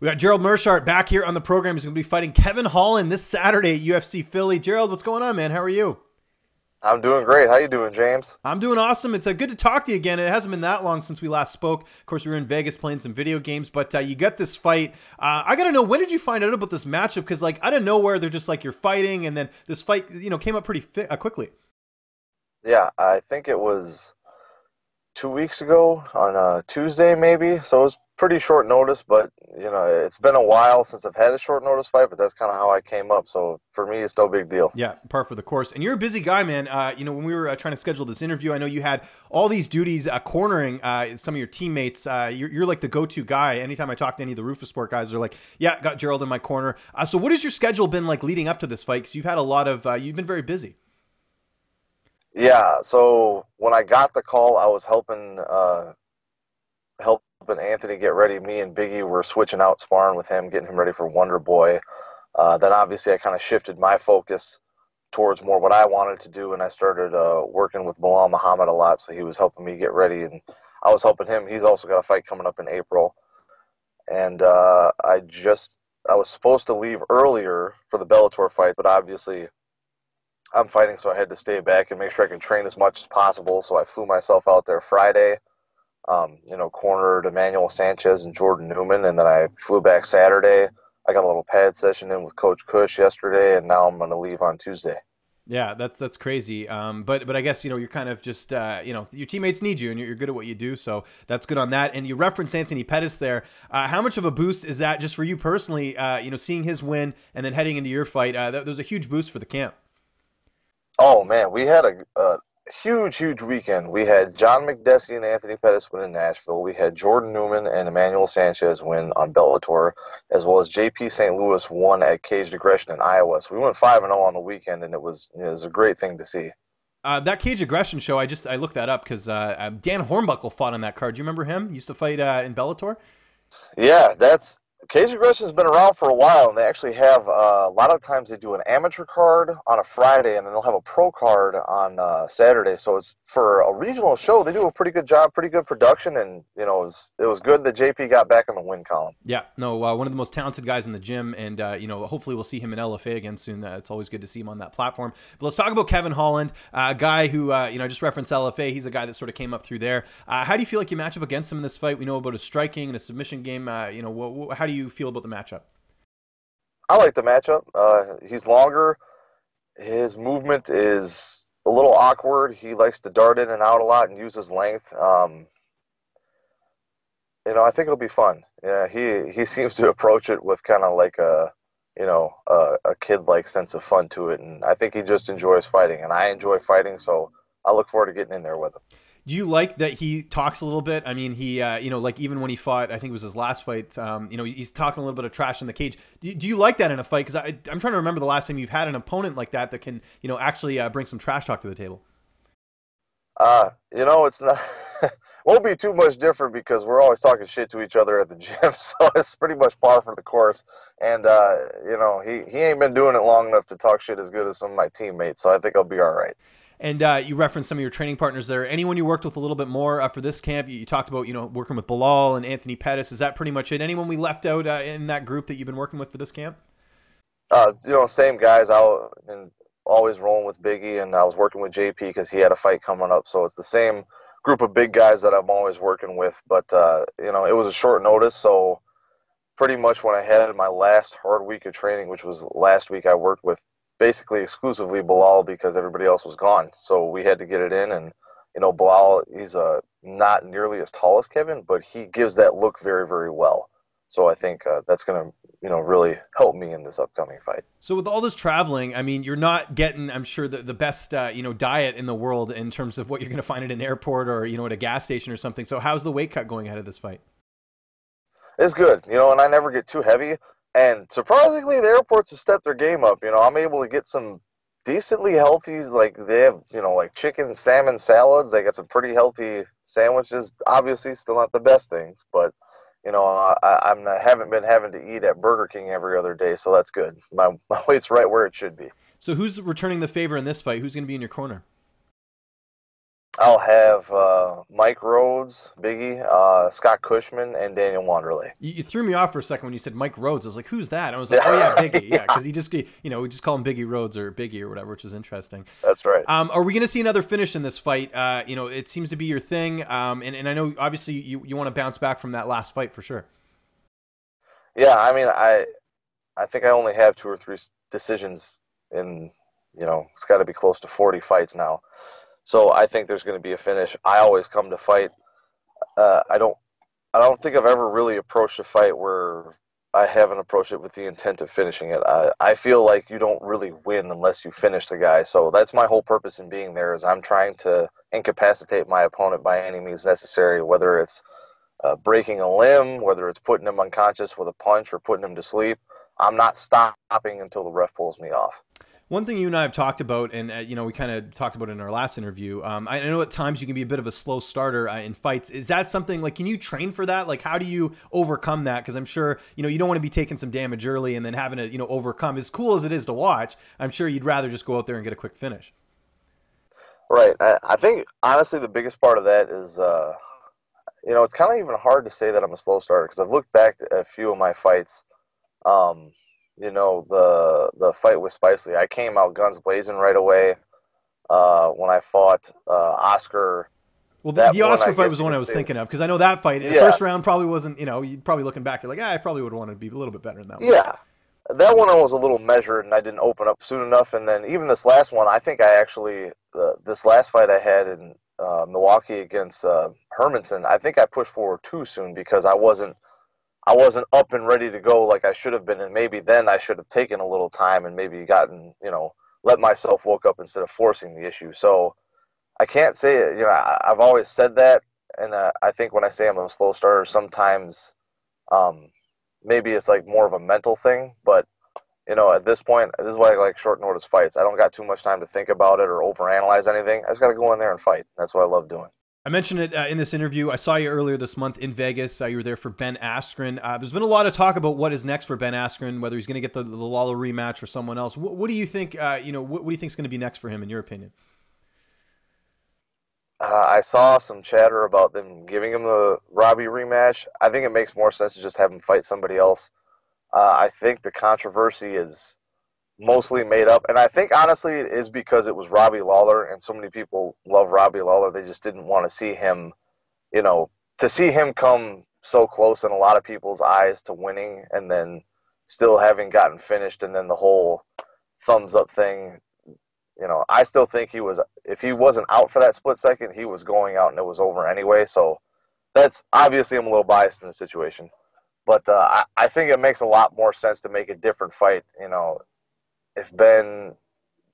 We got Gerald Meerschaert back here on the program. He's going to be fighting Kevin Holland this Saturday at UFC Philly. Gerald, what's going on, man? How are you? I'm doing great. How you doing, James? I'm doing awesome. It's good to talk to you again. It hasn't been that long since we last spoke. Of course, we were in Vegas playing some video games, but you got this fight. I got to know, when did you find out about this matchup? Because, like, out of nowhere, they're just like, you're fighting, and then this fight, came up pretty quickly. Yeah, I think it was 2 weeks ago on Tuesday, maybe. So it was pretty short notice, but it's been a while since I've had a short notice fight. But that's kind of how I came up. So for me, it's no big deal. Yeah, par for the course. And you're a busy guy, man. When we were trying to schedule this interview, I know you had all these duties cornering some of your teammates. You're like the go-to guy. Anytime I talk to any of the Rufus Sport guys, they're like, "Yeah, got Gerald in my corner." So what has your schedule been like leading up to this fight? Because you've had a lot of, you've been very busy. Yeah. So when I got the call, I was helping Anthony get ready. Me and Biggie were switching out sparring with him, getting him ready for Wonder Boy. Then obviously I kind of shifted my focus towards more what I wanted to do, and I started working with Bilal Muhammad a lot, so he was helping me get ready, and I was helping him. He's also got a fight coming up in April, and I was supposed to leave earlier for the Bellator fight, but obviously I'm fighting, so I had to stay back and make sure I can train as much as possible. So I flew myself out there Friday, cornered Emmanuel Sanchez and Jordan Newman, and then I flew back Saturday. I got a little pad session in with Coach Cush yesterday, and now I'm going to leave on Tuesday. Yeah, that's crazy. But I guess, you're kind of just, your teammates need you, and you're good at what you do. So that's good on that. And you referenced Anthony Pettis there. How much of a boost is that just for you personally, seeing his win and then heading into your fight? That was a huge boost for the camp. Oh, man, we had a huge, huge weekend. We had John McDessie and Anthony Pettis win in Nashville. We had Jordan Newman and Emmanuel Sanchez win on Bellator, as well as JP St. Louis won at Caged Aggression in Iowa. So we went 5-0 on the weekend, and it was a great thing to see. That Cage Aggression show, I looked that up because Dan Hornbuckle fought on that card. Do you remember him? He used to fight in Bellator. Yeah, Cage Aggression has been around for a while, and they actually have a lot of times they do an amateur card on a Friday, and then they'll have a pro card on Saturday. So it's for a regional show. They do a pretty good job, pretty good production, and it was good that JP got back in the win column. Yeah, no, one of the most talented guys in the gym, and hopefully we'll see him in LFA again soon. It's always good to see him on that platform. But let's talk about Kevin Holland, a guy who just referenced LFA. He's a guy that sort of came up through there. How do you feel like you match up against him in this fight? We know about his striking and his submission game. How do you feel about the matchup? I like the matchup. He's longer. His movement is a little awkward. He likes to dart in and out a lot and use his length. I think it'll be fun. Yeah, he seems to approach it with kind of like a kid-like sense of fun to it, and I think he just enjoys fighting, and I enjoy fighting, so I look forward to getting in there with him. Do you like that he talks a little bit? I mean, he, like even when he fought, I think it was his last fight, he's talking a little bit of trash in the cage. Do you like that in a fight? Because I'm trying to remember the last time you've had an opponent like that can, actually bring some trash talk to the table. It's not, won't be too much different because we're always talking shit to each other at the gym. So it's pretty much par for the course. And, he ain't been doing it long enough to talk shit as good as some of my teammates. So I think I'll be all right. And you referenced some of your training partners there. Anyone you worked with a little bit more for this camp? You talked about, working with Bilal and Anthony Pettis. Is that pretty much it? Anyone we left out in that group that you've been working with for this camp? Same guys. And always rolling with Biggie, and I was working with JP because he had a fight coming up. So it's the same group of big guys that I'm always working with. But, it was a short notice. So pretty much when I had my last hard week of training, which was last week, I worked with basically exclusively Bilal because everybody else was gone. So we had to get it in. And, Bilal, he's not nearly as tall as Kevin, but he gives that look very, very well. So I think that's going to, really help me in this upcoming fight. So with all this traveling, I mean, you're not getting, I'm sure, the best, diet in the world in terms of what you're going to find at an airport or, at a gas station or something. So how's the weight cut going ahead of this fight? It's good, and I never get too heavy. And surprisingly, the airports have stepped their game up. I'm able to get some decently healthy, like they have, like chicken, salmon salads. They got some pretty healthy sandwiches. Obviously, still not the best things, but I haven't been having to eat at Burger King every other day, so that's good. My weight's right where it should be. So who's returning the favor in this fight? Who's going to be in your corner? I'll have Mike Rhodes, Biggie, Scott Cushman, and Daniel Wanderley. You threw me off for a second when you said Mike Rhodes. I was like, who's that? And I was like, oh yeah, Yeah, Biggie. Yeah, yeah, because he just, we just call him Biggie Rhodes or Biggie or whatever, which is interesting. that's right. Are we going to see another finish in this fight? It seems to be your thing. And I know obviously you want to bounce back from that last fight for sure. Yeah, I mean, I think I only have two or three decisions in, it's got to be close to 40 fights now. So I think there's going to be a finish. I always come to fight. Uh, I don't I don't think I've ever really approached a fight where I haven't approached it with the intent of finishing it. I feel like you don't really win unless you finish the guy. So that's my whole purpose in being there is I'm trying to incapacitate my opponent by any means necessary, whether it's breaking a limb, whether it's putting him unconscious with a punch or putting him to sleep. I'm not stopping until the ref pulls me off. One thing you and I have talked about, and we kind of talked about it in our last interview. I know at times you can be a bit of a slow starter in fights. Is that something like? Can you train for that? Like, how do you overcome that? Because I'm sure you don't want to be taking some damage early and then having to overcome. As cool as it is to watch, I'm sure you'd rather just go out there and get a quick finish. Right. I think honestly the biggest part of that is it's kind of even hard to say that I'm a slow starter because I've looked back at a few of my fights. Um, the fight with Spicely, I came out guns blazing right away. When I fought Oscar, Well, that the one I Oscar fight guess was the you one I could was say, thinking of because I know that fight, the yeah, first round probably wasn't, you'd probably looking back, you're like, I probably would have wanted to be a little bit better in that one. yeah, that one I was a little measured and I didn't open up soon enough. And then even this last one, I think I actually this last fight I had in Milwaukee against Hermanson, I think I pushed forward too soon because I wasn't up and ready to go like I should have been, and maybe then I should have taken a little time and maybe gotten, let myself woke up instead of forcing the issue. So I can't say it. I've always said that, and I think when I say I'm a slow starter, sometimes um, maybe it's like more of a mental thing. But at this point, this is why I like short notice fights. I don't got too much time to think about it or overanalyze anything. I just got to go in there and fight. That's what I love doing. I mentioned it in this interview. I saw you earlier this month in Vegas. You were there for Ben Askren. There's been a lot of talk about what is next for Ben Askren, whether he's going to get the Lawler rematch or someone else. What do you think? What do you think is going to be next for him, in your opinion? I saw some chatter about them giving him the Robbie rematch. I think it makes more sense to just have him fight somebody else. I think the controversy is mostly made up, and I think honestly it is because it was Robbie Lawler, and so many people love Robbie Lawler. They just didn't want to see him, to see him come so close in a lot of people's eyes to winning, and then still having gotten finished, and then the whole thumbs up thing. I still think he was. If he wasn't out for that split second, he was going out, and it was over anyway. So that's obviously I'm a little biased in the situation. But I think it makes a lot more sense to make a different fight. If Ben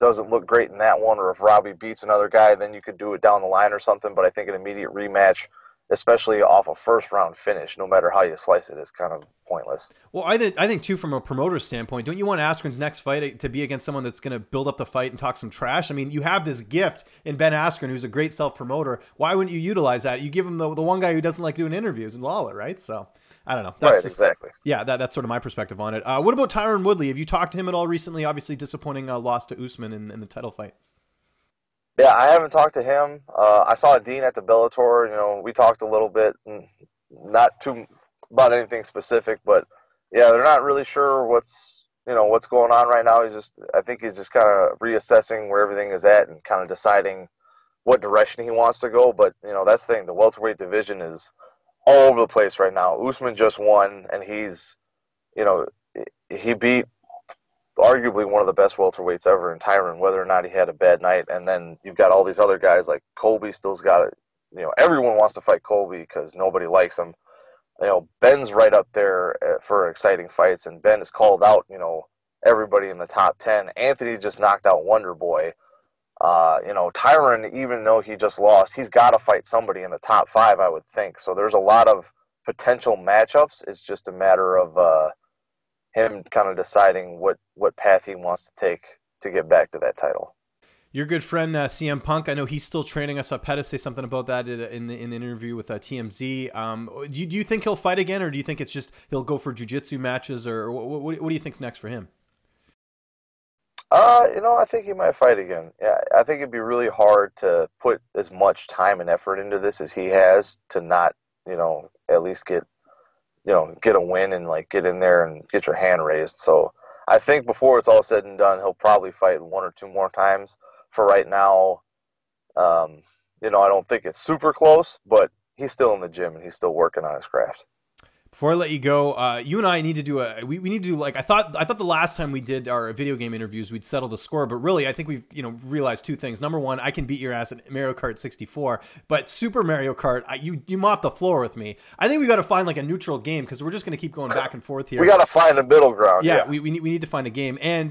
doesn't look great in that one, or if Robbie beats another guy, then you could do it down the line or something. But I think an immediate rematch, especially off a first round finish, no matter how you slice it, is kind of pointless. Well, I think too, from a promoter standpoint, don't you want Askren's next fight to be against someone that's going to build up the fight and talk some trash? I mean, you have this gift in Ben Askren, who's a great self promoter. Why wouldn't you utilize that? You give him the one guy who doesn't like doing interviews in Lawler, right? So I don't know. Right, exactly. Yeah, that's sort of my perspective on it. What about Tyron Woodley? Have you talked to him at all recently? Obviously, disappointing loss to Usman in the title fight. Yeah, I haven't talked to him. I saw Dean at the Bellator. We talked a little bit, not too about anything specific, but yeah, they're not really sure what's going on right now. I think he's just kind of reassessing where everything is at and kind of deciding what direction he wants to go. But that's the thing. The welterweight division is all over the place right now. Usman just won, and you know, he beat arguably one of the best welterweights ever in Tyron, whether or not he had a bad night. And then you've got all these other guys like Colby still's got it. Everyone wants to fight Colby because nobody likes him. Ben's right up there for exciting fights, and Ben has called out, everybody in the top 10. Anthony just knocked out Wonder Boy. Tyron, even though he just lost, he's got to fight somebody in the top 5, I would think. So there's a lot of potential matchups. It's just a matter of him kind of deciding what path he wants to take to get back to that title. Your good friend CM Punk, I know he's still training. I saw Pettis say something about that in the interview with TMZ. Do you think he'll fight again, or do you think it's just he'll go for jiu-jitsu matches, or what do you think's next for him? I think he might fight again. Yeah, I think it'd be really hard to put as much time and effort into this as he has to not, at least get a win and like get in there and get your hand raised. So I think before it's all said and done, he'll probably fight one or two more times. For right now, I don't think it's super close, but he's still in the gym and he's still working on his craft. Before I let you go, you and I need to do we need to do like I thought the last time we did our video game interviews we'd settle the score, but really I think we've realized two things. Number one, I can beat your ass at Mario Kart 64, but Super Mario Kart, you mop the floor with me. I think we got to find like a neutral game because we're just going to keep going back and forth here. We got to find a middle ground. Yeah, we need to find a game, and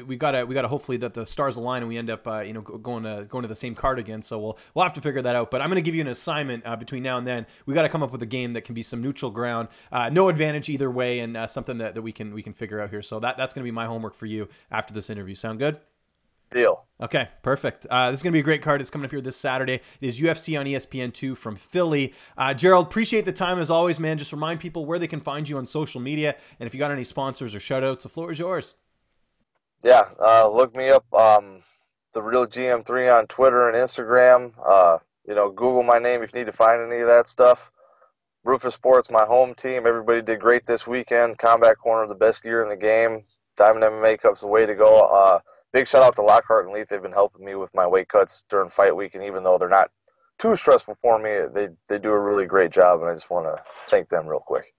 we gotta hopefully that the stars align and we end up going to the same card again. So we'll have to figure that out. But I'm going to give you an assignment between now and then. We got to come up with a game that can be some neutral ground. No advantage either way, and something that we can figure out here. So that's going to be my homework for you after this interview. Sound good? Deal. Okay, perfect. This is going to be a great card. It's coming up here this Saturday. It is UFC on ESPN2 from Philly. Gerald, appreciate the time as always, man. Just remind people where they can find you on social media, and if you got any sponsors or shout-outs, the floor is yours. Yeah, look me up, The Real GM3 on Twitter and Instagram. Google my name if you need to find any of that stuff. Rufus Sports, my home team. Everybody did great this weekend. Combat Corner, the best gear in the game. Diamond MMA Cup's the way to go. Big shout out to Lockhart and Leaf. They've been helping me with my weight cuts during fight week, and even though they're not too stressful for me, they do a really great job, and I just want to thank them real quick.